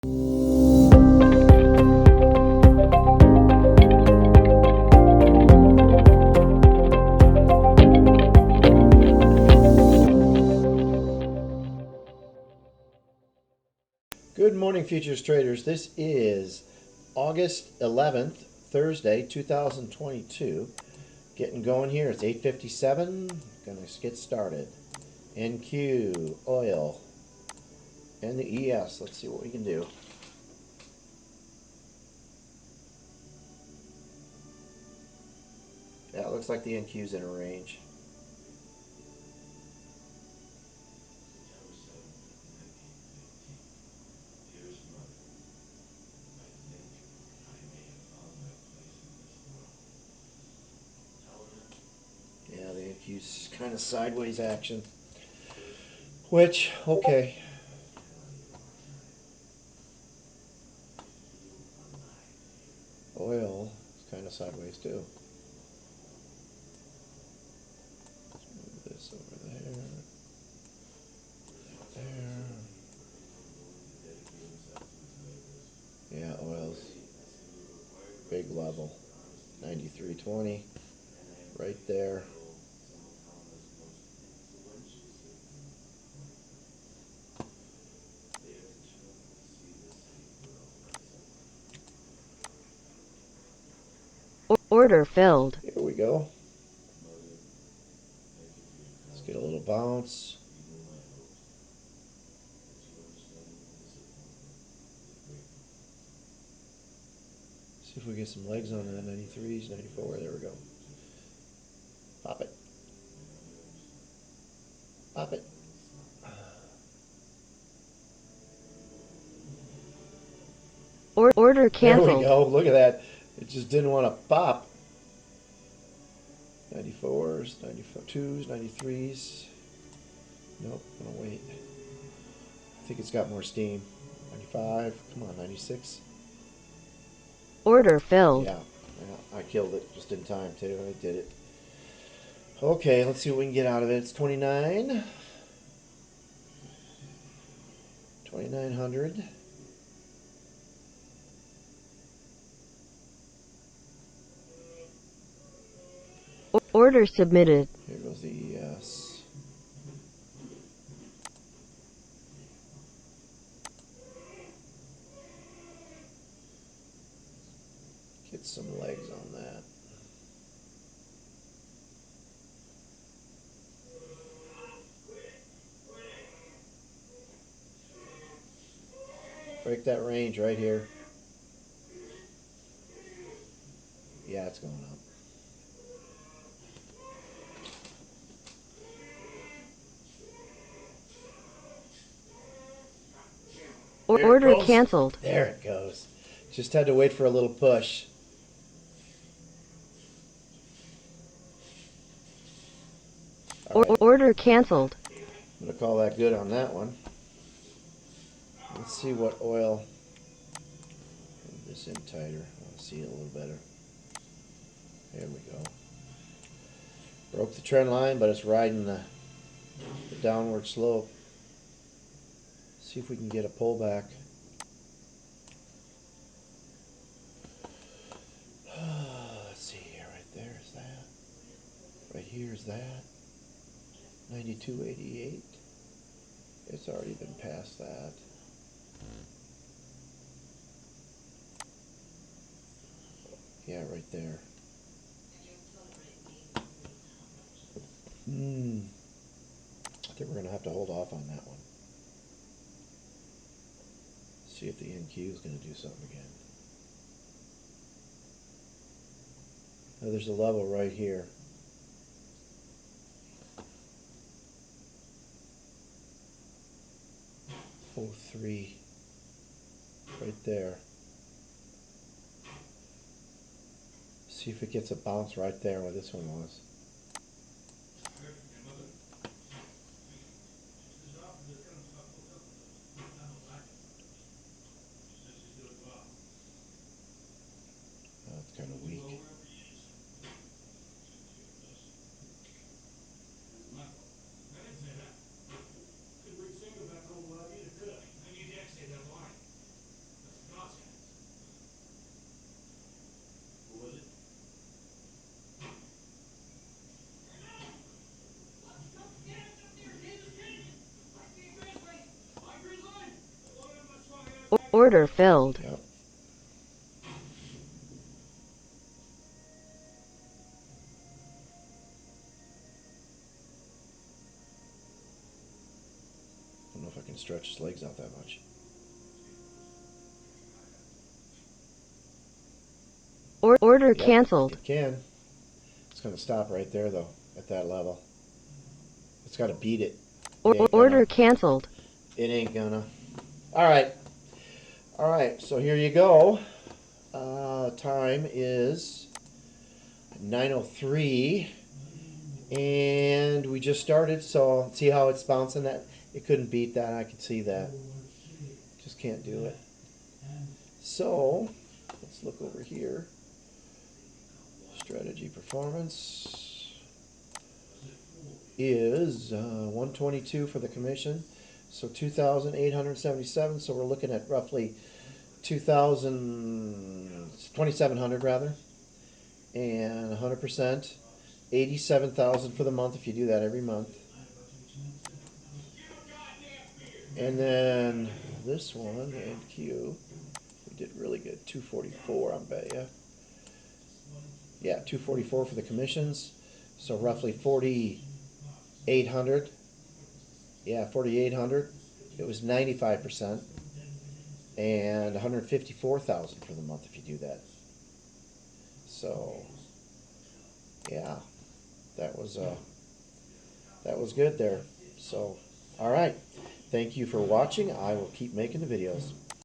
Good morning, futures traders. This is August 11th, Thursday, 2022. Getting going here. It's 8:57. Gonna get started. NQ, oil, and the ES. Let's see what we can do. Yeah, it looks like the NQ's in a range. Yeah, the NQ's kind of sideways action. Which, okay. Oil is kind of sideways too. Let's move this over there. There. Yeah, oil's big level. 93.20. Right there. Order filled. Here we go. Let's get a little bounce. See if we get some legs on that. 93s, 94. There we go. Pop it. Pop it. Order There canceled. we go. Look at that. It just didn't want to pop. 94s, 92s, 93s. Nope, I'm gonna wait. I think it's got more steam. 95. Come on, 96. Order filled. Yeah, I killed it just in time too. I did it. Okay, let's see what we can get out of it. It's 29. 2,900. Order submitted. Here goes the ES. Get some legs on that. Break that range right here. Yeah, it's going up. Order canceled. There it goes. Just had to wait for a little push. All right. Order canceled. I'm going to call that good on that one. Let's see what oil. Move this in tighter. I want to see it a little better. There we go. Broke the trend line, but it's riding the downward slope. See if we can get a pullback. Let's see here. Right there is that. Right here is that. 92.88. It's already been past that. Yeah, right there. I think we're going to have to hold off on that one. See if the NQ is going to do something again. Now there's a level right here. Oh, 03. Right there. See if it gets a bounce right there where this one was. Oh, it's kind of weak. Order filled. Yep. I don't know if I can stretch his legs out that much. Order Yep, canceled. it can. It's going to stop right there, though, at that level. It's got to beat it. It ain't gonna. Order canceled. It ain't gonna. All right. All right, so here you go. Time is 9:03, and we just started, so see how it's bouncing? That it couldn't beat that. I could see that. Just can't do it. So let's look over here. Strategy performance is 122 for the commission, so 2,877. So we're looking at roughly 2,700 rather, and 100%, 87,000 for the month if you do that every month. And then this one, and Q, we did really good, 244, I bet you. Yeah, 244 for the commissions, so roughly 4,800. Yeah, 4,800. It was 95%, and 154,000 for the month if you do that. So, yeah, that was good there. So, all right. Thank you for watching. I will keep making the videos.